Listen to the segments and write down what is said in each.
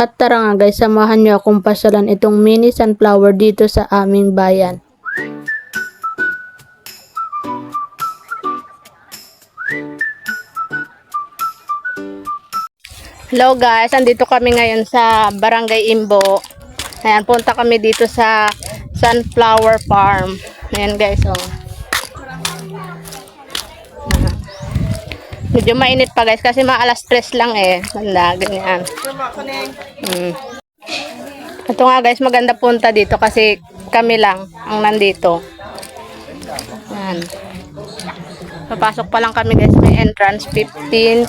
At tara nga guys, samahan niyo akong pasyalan itong mini sunflower dito sa aming bayan. Hello guys, andito kami ngayon sa Barangay Imbo. Ayan, punta kami dito sa sunflower farm. Ayan guys, oh. Medyo mainit pa guys kasi mga alas 3 lang eh. Ganda, ganyan. Ito nga guys, maganda punta dito kasi kami lang ang nandito. Ayan. Papasok pa lang kami guys, may entrance 15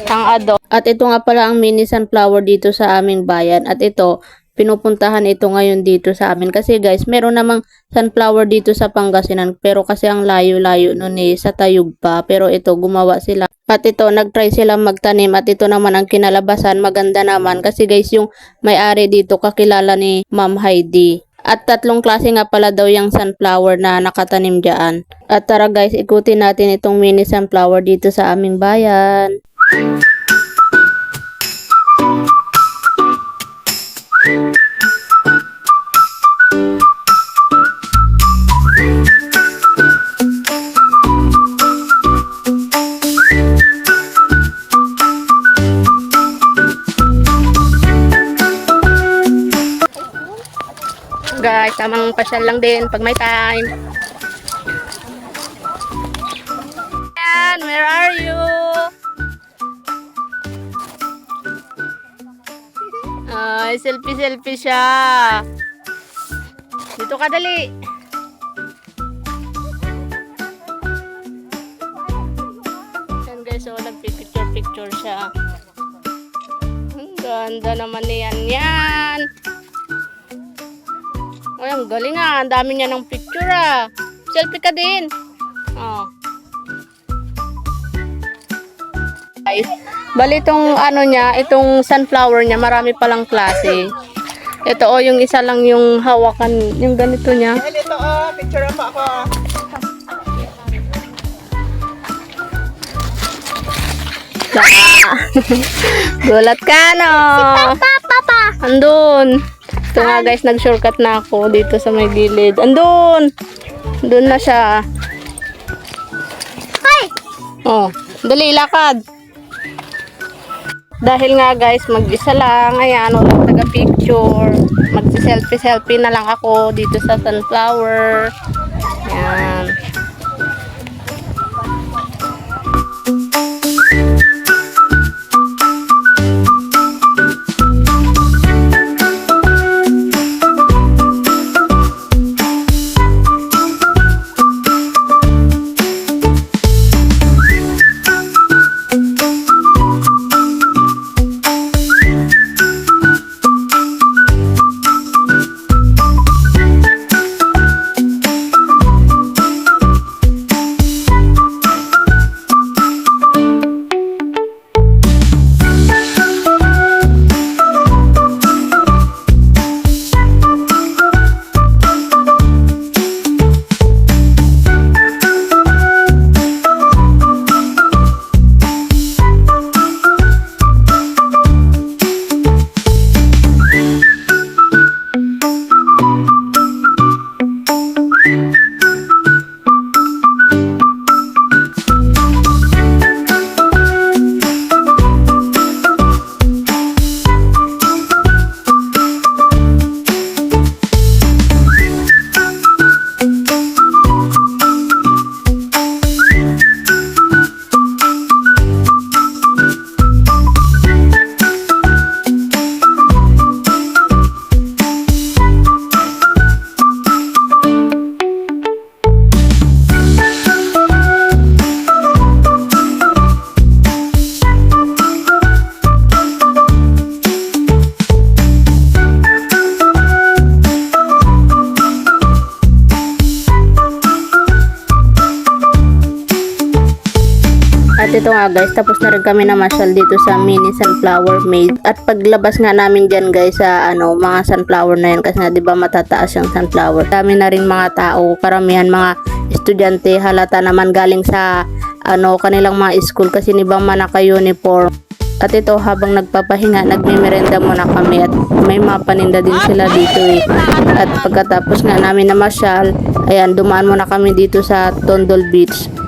ang adult. At ito nga pala ang mini sunflower dito sa aming bayan. At ito, pinupuntahan ito ngayon dito sa amin. Kasi guys, meron namang sunflower dito sa Pangasinan. Pero kasi ang layo-layo nun eh, sa Tayug pa. Pero ito, gumawa sila. At ito, nag-try sila magtanim. At ito naman ang kinalabasan, maganda naman. Kasi guys, yung may-ari dito, kakilala ni Ma'am Heidi. At 3 klase nga pala daw yung sunflower na nakatanim dyan. At tara guys, ikutin natin itong mini sunflower dito sa aming bayan. Guys, tamang pasyal lang din pag may time. Ayan, where are you? Ay, selfie siya. Dito ka dali. Ayan guys, so nagpipicture siya. Ang ganda naman niyan yan. Ay, ang galing ah. Ang dami niya ng picture ah. Selfie ka din. Oh. Guys, bali itong ano niya, itong sunflower niya, marami palang klase. Ito oh, yung isa lang yung hawakan, yung ganito niya. Ito oh, picture pa ako. Gulat ka no. Si Papa. Andun. Ito nga guys, nag-shortcut na ako dito sa may gilid. Andun! Andun na siya. Ay! Oh, dali, lakad. Dahil nga guys, mag-isa lang. Ayan, walang taga-picture. Mag-selfie na lang ako dito sa sunflower. Ayan. At ito nga guys, tapos na rin kami namasyal dito sa mini sunflower maze. At paglabas nga namin dyan guys sa mga sunflower na yan, kasi nga diba matataas yung sunflower. Dami na rin mga tao, karamihan mga estudyante, halata naman galing sa kanilang mga school kasi nibang manaka uniform. At ito, habang nagpapahinga, nagmimerenda muna kami at may mga paninda din sila dito eh. At pagkatapos nga namin namasyal, ayan, dumaan muna kami dito sa Tondol Beach.